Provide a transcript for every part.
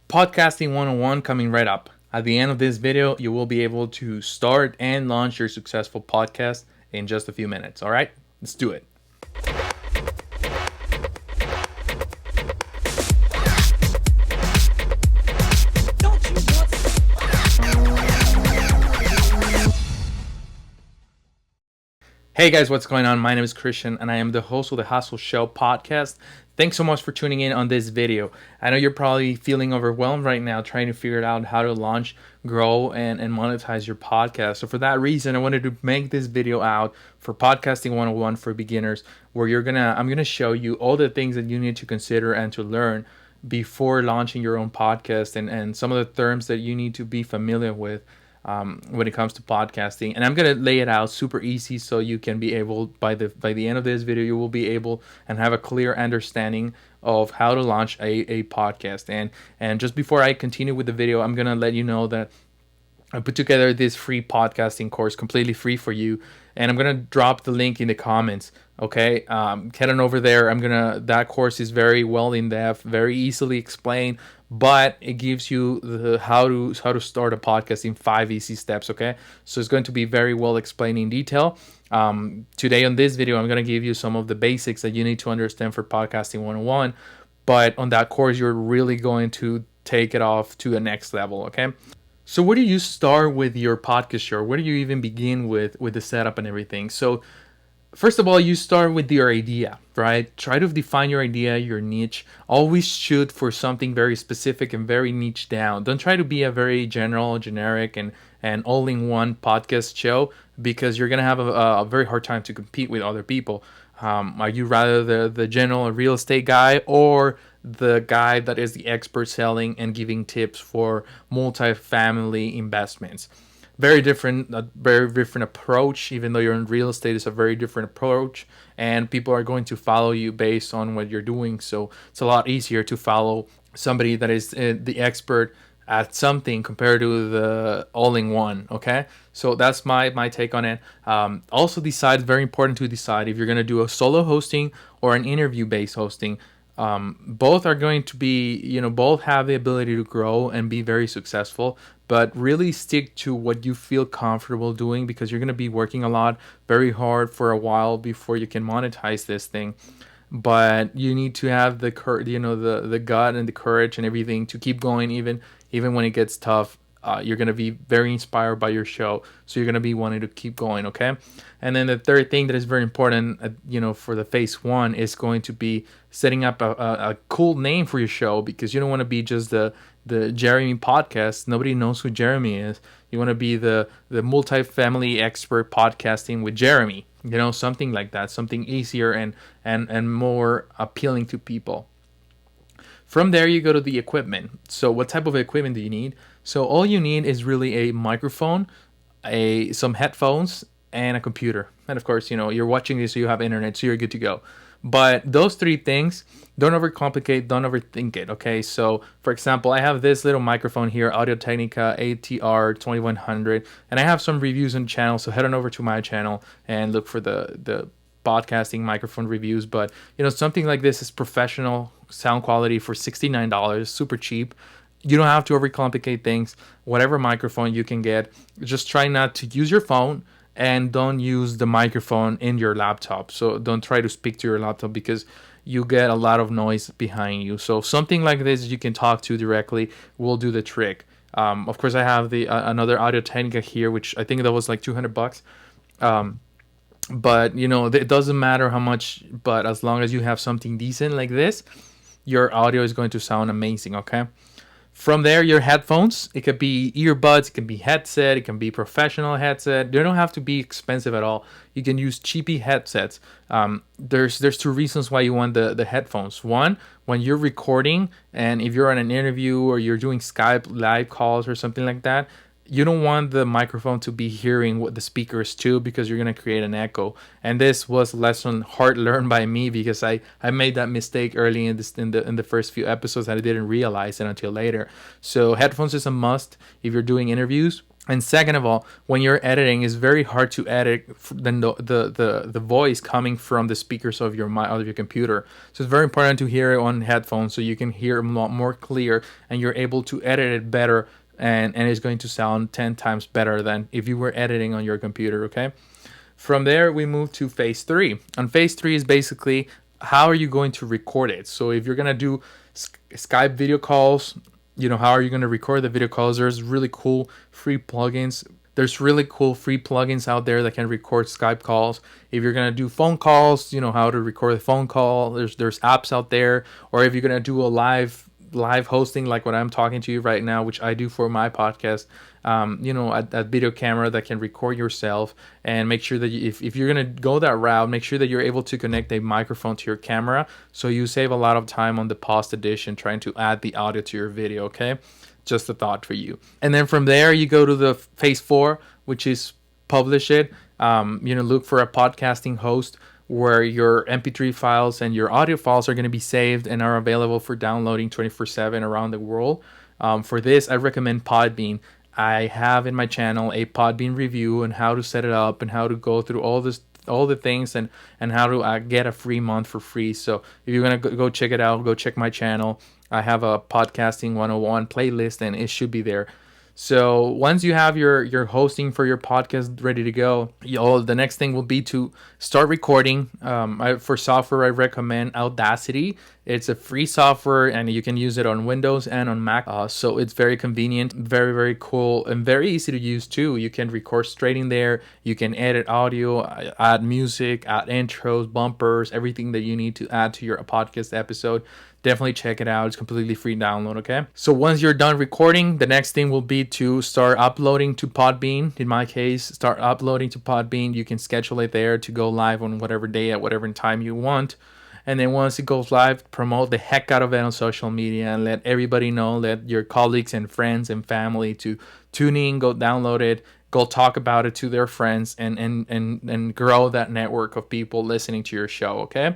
Podcasting 101 coming right up. At the end of this video, you will be able to start and launch your successful podcast in just a few minutes. All right, let's do it. Hey guys, what's going on? My name is Christian and I am the host of the Hustle Show podcast. Thanks so much for tuning in on this video. I know you're probably feeling overwhelmed right now trying to figure out how to launch, grow, and monetize your podcast. So for that reason, I wanted to make this video out for Podcasting 101 for beginners, where I'm gonna show you all the things that you need to consider and to learn before launching your own podcast, and some of the terms that you need to be familiar with when it comes to podcasting. And I'm gonna lay it out super easy so you can be able, by the end of this video, you will be able and have a clear understanding of how to launch a podcast. And just before I continue with the video, I'm gonna let you know that I put together this free podcasting course completely free for you, and I'm gonna drop the link in the comments. Okay, head on over there. That course is very well in depth, very easily explained, but it gives you the how to start a podcast in 5 easy steps. Okay, so it's going to be very well explained in detail. Today on this video, I'm gonna give you some of the basics that you need to understand for podcasting 101. But on that course, you're really going to take it off to the next level. Okay. So where do you start with your podcast show? Where do you even begin with the setup and everything? So first of all, you start with your idea, right? Try to define your idea, your niche. Always shoot for something very specific and very niche down. Don't try to be a very general, generic, and all-in-one podcast show, because you're gonna have a very hard time to compete with other people. Are you rather the general real estate guy, or the guy that is the expert selling and giving tips for multifamily investments? Very different, a very different approach. Even though you're in real estate, it's a very different approach, and people are going to follow you based on what you're doing. So it's a lot easier to follow somebody that is the expert at something compared to the all-in-one. Okay, so that's my take on it. Also, decide, very important to decide if you're going to do a solo hosting or an interview-based hosting. Both are going to be, both have the ability to grow and be very successful, but really stick to what you feel comfortable doing, because you're going to be working a lot, very hard for a while before you can monetize this thing. But you need to have the the gut and the courage and everything to keep going, even when it gets tough. You're going to be very inspired by your show, so you're going to be wanting to keep going. Okay. And then the third thing that is very important, for the phase one, is going to be setting up a cool name for your show, because you don't want to be just the Jeremy podcast. Nobody knows who Jeremy is. You want to be the multifamily expert podcasting with Jeremy, something like that, something easier and more appealing to people. From there, you go to the equipment. So what type of equipment do you need? So all you need is really a microphone, some headphones, and a computer. And of course, you're watching this, so you have internet, so you're good to go. But those three things, don't overcomplicate, don't overthink it. Okay, so for example, I have this little microphone here, Audio Technica ATR 2100, and I have some reviews on the channel. So head on over to my channel and look for the podcasting microphone reviews. But something like this is professional sound quality for $69, super cheap. You don't have to overcomplicate things. Whatever microphone you can get, just try not to use your phone, and don't use the microphone in your laptop. So don't try to speak to your laptop, because you get a lot of noise behind you. So something like this you can talk to directly will do the trick. Of course, I have the another Audio Technica here, which I think that was like $200. But it doesn't matter how much, but as long as you have something decent like this, your audio is going to sound amazing. Okay. From there, your headphones, it could be earbuds, it can be headset, it can be professional headset. They don't have to be expensive at all. You can use cheapy headsets. There's two reasons why you want the headphones. One, when you're recording, and if you're on an interview or you're doing Skype live calls or something like that, you don't want the microphone to be hearing what the speakers too, because you're going to create an echo. And this was a lesson hard learned by me, because I made that mistake early in the first few episodes, and I didn't realize it until later. So headphones is a must if you're doing interviews. And second of all, when you're editing, it's very hard to edit the voice coming from the speakers of your computer. So it's very important to hear it on headphones so you can hear a lot more clear, and you're able to edit it better, and it's going to sound 10 times better than if you were editing on your computer. Okay. From there, we move to phase three. And phase three is basically how are you going to record it. So if you're gonna do Skype video calls, how are you going to record the video calls? There's really cool free plugins. There's really cool free plugins out there that can record Skype calls. If you're going to do phone calls, how to record a phone call. There's apps out there. Or if you're going to do a live hosting like what I'm talking to you right now, which I do for my podcast, a video camera that can record yourself, and make sure that if you're going to go that route, make sure that you're able to connect a microphone to your camera, so you save a lot of time on the post edition trying to add the audio to your video. Okay, just a thought for you. And then from there you go to the phase 4, which is publish it. Look for a podcasting host where your MP3 files and your audio files are going to be saved and are available for downloading 24/7 around the world. For this, I recommend Podbean. I have in my channel a Podbean review on how to set it up and how to go through all the things, and how to get a free month for free. So if you're going to go check it out, go check my channel. I have a podcasting 101 playlist, and it should be there. So once you have your hosting for your podcast ready to go, the next thing will be to start recording. For software, I recommend Audacity. It's a free software, and you can use it on Windows and on Mac. So it's very convenient, very, very cool, and very easy to use too. You can record straight in there. You can edit audio, add music, add intros, bumpers, everything that you need to add to your podcast episode. Definitely check it out. It's completely free download. Okay. So once you're done recording, the next thing will be to start uploading to Podbean. In my case, start uploading to Podbean. You can schedule it there to go live on whatever day at whatever time you want. And then once it goes live, promote the heck out of it on social media and let everybody know, let your colleagues and friends and family to tune in, go download it, go talk about it to their friends, and grow that network of people listening to your show. Okay.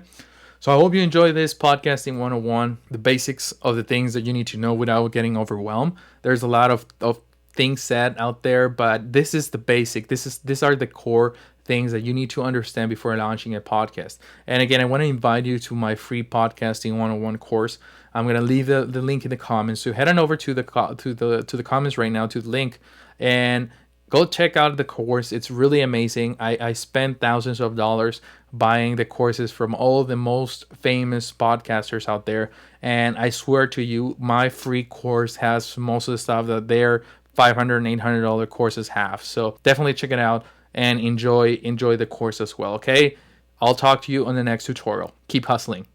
So I hope you enjoy this podcasting 101, the basics of the things that you need to know without getting overwhelmed. There's a lot of things said out there, but this is the basic. These are the core things that you need to understand before launching a podcast. And again, I want to invite you to my free podcasting 101 course. I'm going to leave the link in the comments. So head on over to the comments right now, to the link, and go check out the course. It's really amazing. I spent thousands of dollars buying the courses from all the most famous podcasters out there. And I swear to you, my free course has most of the stuff that their $500 and $800 courses have. So definitely check it out and enjoy the course as well. Okay. I'll talk to you on the next tutorial. Keep hustling.